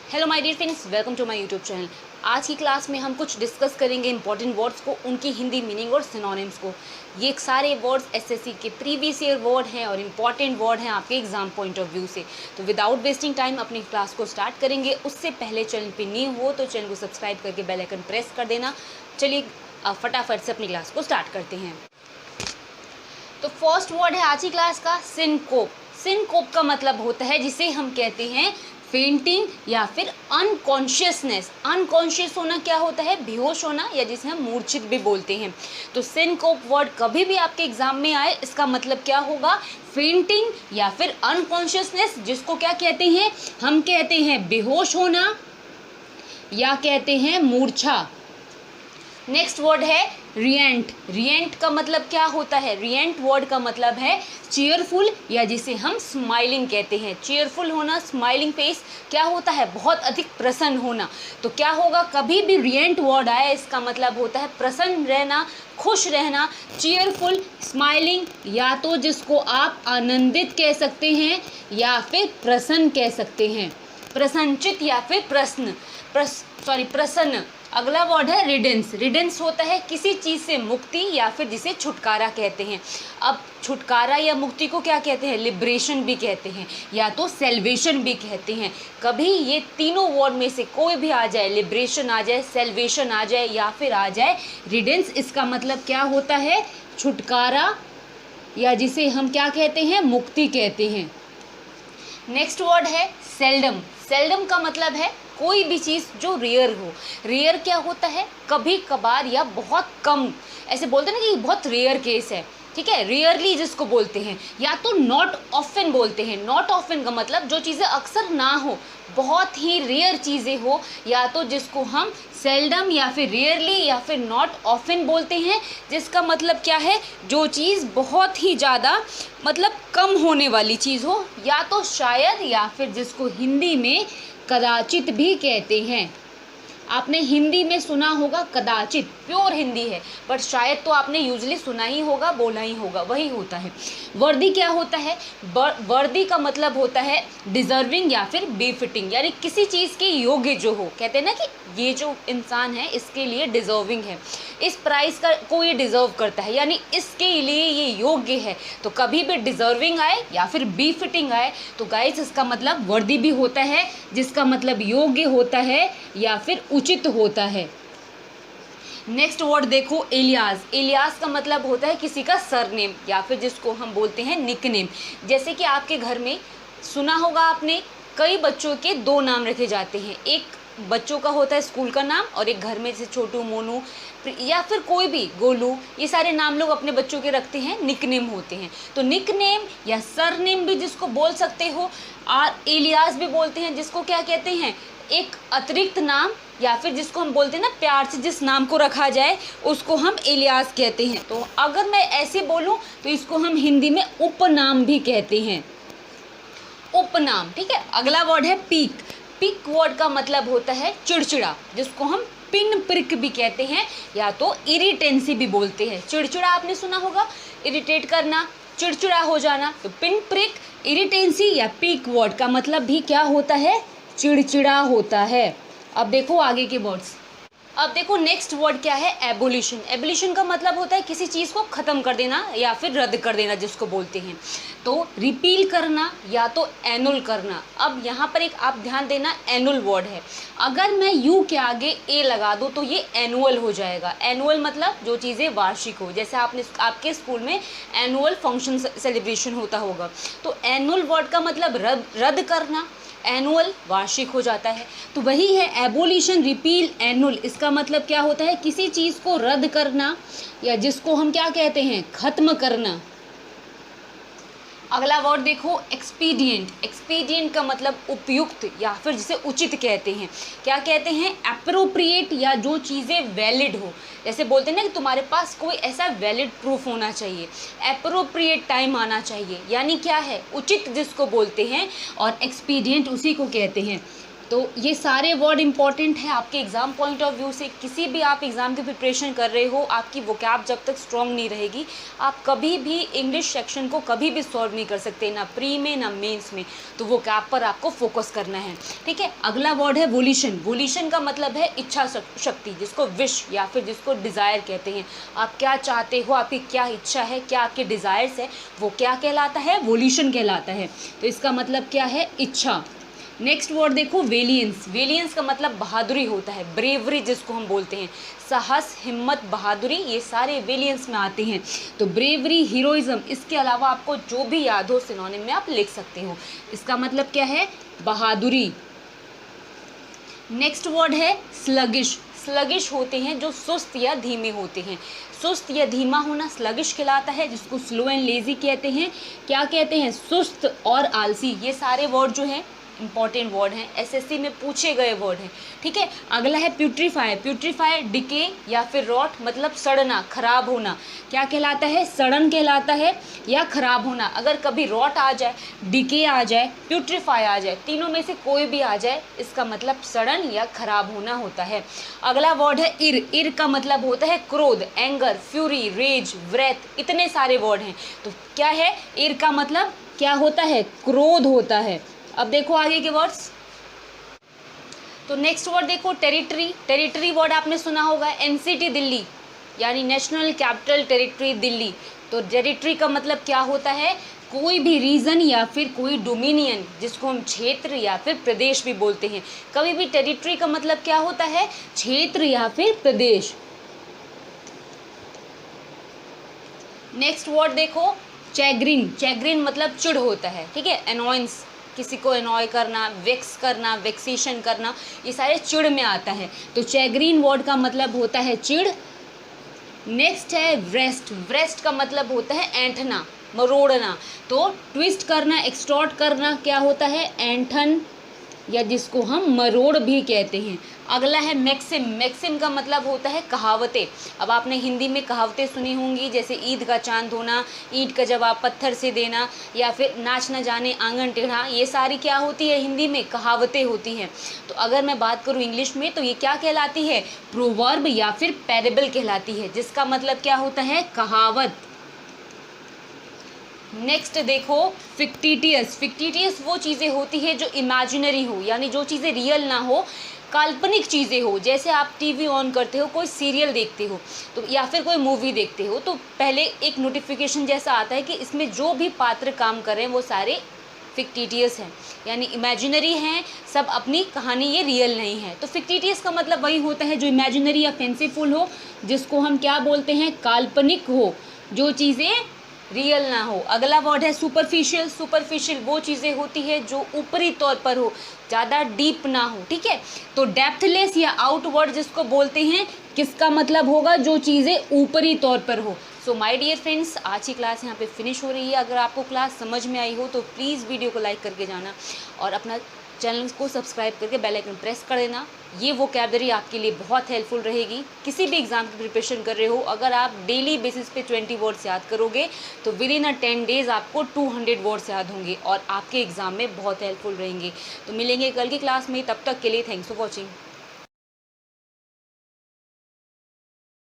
Hello my dear friends, welcome to my YouTube channel. आज की class में हम कुछ डिस्कस करेंगे इंपॉर्टेंट वर्ड्स को, उनकी हिंदी मीनिंग और सिनोनिम्स को। ये सारे वर्ड्स एसएससी के प्रीवियस ईयर वर्ड हैं और इम्पॉर्टेंट वर्ड हैं आपके एग्जाम पॉइंट ऑफ व्यू से। तो विदाउट वेस्टिंग टाइम अपनी क्लास को स्टार्ट करेंगे। उससे पहले चैनल पर न्यू हो तो चैनल को सब्सक्राइब करके बेल आइकन प्रेस कर देना। चलिए फटाफट से अपनी क्लास को स्टार्ट करते हैं। तो फर्स्ट वर्ड है आज की क्लास का सिनकोप। सिनकोप का मतलब होता है जिसे हम कहते हैं फेंटिंग या फिर अनकॉन्शियसनेस। अनकॉन्शियस होना क्या होता है? बेहोश होना, या जिसे हम मूर्छित भी बोलते हैं। तो सिनकोप वर्ड कभी भी आपके एग्जाम में आए, इसका मतलब क्या होगा? फेंटिंग या फिर अनकॉन्शियसनेस, जिसको क्या कहते हैं? हम कहते हैं बेहोश होना या कहते हैं मूर्छा। नेक्स्ट वर्ड है रिएंट। रिएंट का मतलब क्या होता है? रिएंट वर्ड का मतलब है चीयरफुल, या जिसे हम स्माइलिंग कहते हैं। चीयरफुल होना, स्माइलिंग फेस क्या होता है? बहुत अधिक प्रसन्न होना। तो क्या होगा? कभी भी रिएंट वर्ड आए, इसका मतलब होता है प्रसन्न रहना, खुश रहना, चीयरफुल, स्माइलिंग, या तो जिसको आप आनंदित कह सकते हैं या फिर प्रसन्न कह सकते हैं। प्रसन्नचित या फिर प्रसन्न। अगला वर्ड है रिडेंस। रिडेंस होता है किसी चीज़ से मुक्ति या फिर जिसे छुटकारा कहते हैं। अब छुटकारा या मुक्ति को क्या कहते हैं? लिबरेशन भी कहते हैं या तो सेल्वेशन भी कहते हैं। कभी ये तीनों वर्ड में से कोई भी आ जाए, लिबरेशन आ जाए, सेल्वेशन आ जाए या फिर आ जाए रिडेंस, इसका मतलब क्या होता है? छुटकारा, या जिसे हम क्या कहते हैं? मुक्ति कहते हैं। नेक्स्ट वर्ड है सेल्डम। सेल्डम का मतलब है कोई भी चीज़ जो रेयर हो। रेयर क्या होता है? कभी कभार या बहुत कम, ऐसे बोलते हैं ना कि बहुत रेयर केस है, ठीक है। रेयरली जिसको बोलते हैं, या तो नॉट ऑफन बोलते हैं। नॉट ऑफन का मतलब जो चीज़ें अक्सर ना हो, बहुत ही रेयर चीज़ें हो, या तो जिसको हम सेल्डम या फिर रेयरली या फिर नॉट ऑफन बोलते हैं। जिसका मतलब क्या है? जो चीज़ बहुत ही ज़्यादा मतलब कम होने वाली चीज़ हो, या तो शायद, या फिर जिसको हिंदी में कदाचित भी कहते हैं। आपने हिंदी में सुना होगा कदाचित, प्योर हिंदी है, बट शायद तो आपने यूजली सुना ही होगा, बोला ही होगा, वही होता है। वर्दी क्या होता है? वर्दी का मतलब होता है डिजर्विंग या फिर बेफिटिंग, यानी किसी चीज़ के योग्य जो हो। कहते हैं ना कि ये जो इंसान है इसके लिए डिजर्विंग है, इस प्राइस को ये डिजर्व करता है, यानी इसके लिए ये योग्य है। तो कभी भी डिजर्विंग आए या फिर बी फिटिंग आए तो गाइस इसका मतलब वर्दी भी होता है, जिसका मतलब योग्य होता है या फिर उचित होता है। नेक्स्ट वर्ड देखो एलियास। एलियास का मतलब होता है किसी का सरनेम या फिर जिसको हम बोलते हैं निकनेम। जैसे कि आपके घर में सुना होगा आपने, कई बच्चों के दो नाम रखे जाते हैं। एक बच्चों का होता है स्कूल का नाम, और एक घर में जैसे छोटू, मोनू या फिर कोई भी, गोलू, ये सारे नाम लोग अपने बच्चों के रखते हैं, निकनेम होते हैं। तो निकनेम या सरनेम भी जिसको बोल सकते हो, और एलियास भी बोलते हैं, जिसको क्या कहते हैं? एक अतिरिक्त नाम, या फिर जिसको हम बोलते हैं ना प्यार से जिस नाम को रखा जाए उसको हम एलियास कहते हैं। तो अगर मैं ऐसे बोलूं तो इसको हम हिंदी में उपनाम भी कहते हैं, उपनाम, ठीक है। अगला वर्ड है पीक। पीक वर्ड का मतलब होता है चिड़चिड़ा, जिसको हम पिन प्रिक भी कहते हैं, या तो इरिटेंसी भी बोलते हैं। चिड़चिड़ा आपने सुना होगा, इरिटेट करना, चिड़चिड़ा हो जाना। तो पिन प्रिक, इरिटेंसी या पीक वर्ड का मतलब भी क्या होता है? चिड़चिड़ा होता है। अब देखो आगे के वर्ड्स। अब देखो नेक्स्ट वर्ड क्या है? एबोलिशन। एबोलिशन का मतलब होता है किसी चीज़ को ख़त्म कर देना या फिर रद्द कर देना, जिसको बोलते हैं। तो रिपील करना या तो एनुल करना। अब यहाँ पर एक आप ध्यान देना, एनुअल वर्ड है। अगर मैं यू के आगे ए लगा दूँ तो ये एनुअल हो जाएगा। एनुअल मतलब जो चीज़ें वार्षिक हो, जैसे आपके स्कूल में एनुअल फंक्शन सेलिब्रेशन होता होगा। तो एनुअल वर्ड का मतलब रद्द करना, एनुअल वार्षिक हो जाता है। तो वही है एबोलिशन, रिपील, एनुअल। इसका मतलब क्या होता है? किसी चीज़ को रद्द करना, या जिसको हम क्या कहते हैं? खत्म करना। अगला वर्ड देखो एक्सपीडियंट। एक्सपीडियंट का मतलब उपयुक्त या फिर जिसे उचित कहते हैं। क्या कहते हैं? एप्रोप्रिएट, या जो चीज़ें वैलिड हो। जैसे बोलते हैं ना कि तुम्हारे पास कोई ऐसा वैलिड प्रूफ होना चाहिए, एप्रोप्रिएट टाइम आना चाहिए, यानी क्या है? उचित जिसको बोलते हैं, और एक्सपीडियंट उसी को कहते हैं। तो ये सारे वर्ड इंपॉर्टेंट है आपके एग्ज़ाम पॉइंट ऑफ व्यू से। किसी भी आप एग्ज़ाम की प्रिपरेशन कर रहे हो, आपकी वोकैब जब तक स्ट्रॉन्ग नहीं रहेगी, आप कभी भी इंग्लिश सेक्शन को कभी भी सॉल्व नहीं कर सकते, ना प्री में ना मेंस में। तो वोकैब पर आपको फोकस करना है, ठीक है। अगला वर्ड है वोल्यूशन। वोल्यूशन का मतलब है इच्छा शक्ति, जिसको विश या फिर जिसको डिज़ायर कहते हैं। आप क्या चाहते हो, आपकी क्या इच्छा है, क्या आपके डिज़ायर्स है, वो क्या कहलाता है, वोल्यूशन कहलाता है। तो इसका मतलब क्या है, इच्छा। नेक्स्ट वर्ड देखो वेलियंस। वेलियंस का मतलब बहादुरी होता है, ब्रेवरी जिसको हम बोलते हैं, साहस, हिम्मत, बहादुरी, ये सारे वेलियंस में आते हैं। तो ब्रेवरी, हीरोइज्म, इसके अलावा आपको जो भी याद हो सिनोनिम में आप लिख सकते हो। इसका मतलब क्या है, बहादुरी। नेक्स्ट वर्ड है स्लगिश। स्लगिश होते हैं जो सुस्त या धीमे होते हैं। सुस्त या धीमा होना स्लगिश कहलाता है, जिसको स्लो एंड लेजी कहते हैं। क्या कहते हैं, सुस्त और आलसी। ये सारे वर्ड जो हैं इंपॉर्टेंट वर्ड हैं, एसएससी में पूछे गए वर्ड हैं, ठीक है। अगला है प्यूट्रीफाई। प्यूट्रीफाई डिके या फिर रॉट, मतलब सड़ना, खराब होना। क्या कहलाता है, सड़न कहलाता है या खराब होना। अगर कभी रॉट आ जाए, डिके आ जाए, प्यूट्रीफाई आ जाए, तीनों में से कोई भी आ जाए, इसका मतलब सड़न या खराब होना होता है। अगला वर्ड है इर। इर का मतलब होता है क्रोध, एंगर, फ्यूरी, रेज, व्रेथ, इतने सारे वर्ड हैं। तो क्या है, इर का मतलब क्या होता है, क्रोध होता है। अब देखो आगे के वर्ड्स। तो नेक्स्ट वर्ड देखो टेरिटरी। टेरिटरी वर्ड आपने सुना होगा, एनसीटी दिल्ली, यानी नेशनल कैपिटल टेरिटरी दिल्ली। तो टेरिटरी का मतलब क्या होता है, कोई भी रीजन या फिर कोई डोमिनियन, जिसको हम क्षेत्र या फिर प्रदेश भी बोलते हैं। कभी भी टेरिटरी का मतलब क्या होता है, क्षेत्र या फिर प्रदेश। नेक्स्ट वर्ड देखो चैग्रिन। चैग्रिन मतलब चिढ़ होता है, ठीक है। एनॉयंस, किसी को एनॉय करना, वेक्स करना, वेक्सेशन करना, ये सारे चिढ़ में आता है। तो चैग्रीन वर्ड का मतलब होता है चिढ़। नेक्स्ट है व्रेस्ट। व्रेस्ट का मतलब होता है ऐंठना, मरोड़ना। तो ट्विस्ट करना, एक्सटॉर्ट करना क्या होता है, ऐंठन, या जिसको हम मरोड़ भी कहते हैं। अगला है मैक्सिम। मैक्सिम का मतलब होता है कहावतें। अब आपने हिंदी में कहावतें सुनी होंगी, जैसे ईद का चांद होना, ईंट का जवाब पत्थर से देना, या फिर नाच न जाने आंगन टेढ़ा, ये सारी क्या होती है, हिंदी में कहावतें होती हैं। तो अगर मैं बात करूँ इंग्लिश में, तो ये क्या कहलाती है, प्रोवर्ब या फिर पैरेबल कहलाती है, जिसका मतलब क्या होता है, कहावत। नेक्स्ट देखो फिक्टिटियस। फिक्टिटियस वो चीज़ें होती है जो इमेजिनरी हो, यानी जो चीज़ें रियल ना हो, काल्पनिक चीज़ें हो। जैसे आप टीवी ऑन करते हो, कोई सीरियल देखते हो, तो या फिर कोई मूवी देखते हो, तो पहले एक नोटिफिकेशन जैसा आता है कि इसमें जो भी पात्र काम कर रहे हैं वो सारे फिक्टिटियस हैं, यानी इमेजिनरी हैं, सब अपनी कहानी, ये रियल नहीं है। तो फिक्टिटियस का मतलब वही होता है जो इमेजिनरी या फैंसीफुल हो, जिसको हम क्या बोलते हैं, काल्पनिक हो, जो चीज़ें रियल ना हो। अगला वर्ड है सुपरफिशियल। सुपरफिशियल वो चीज़ें होती है जो ऊपरी तौर पर हो, ज़्यादा डीप ना हो, ठीक है। तो डेप्थलेस या आउटवर्ड जिसको बोलते हैं, किसका मतलब होगा, जो चीज़ें ऊपरी तौर पर हो। सो माय डियर फ्रेंड्स, आज की क्लास यहाँ पे फिनिश हो रही है। अगर आपको क्लास समझ में आई हो तो प्लीज़ वीडियो को लाइक करके जाना और अपना चैनल को सब्सक्राइब करके बेल आइकन प्रेस कर देना। ये वोकैबलरी आपके लिए बहुत हेल्पफुल रहेगी। किसी भी एग्ज़ाम की प्रिपरेशन कर रहे हो, अगर आप डेली बेसिस पे 20 वर्ड्स याद करोगे तो विद इन 10 डेज़ आपको 200 वर्ड्स याद होंगे और आपके एग्ज़ाम में बहुत हेल्पफुल रहेंगे। तो मिलेंगे कल की क्लास में, तब तक के लिए थैंक्स फॉर वॉचिंग।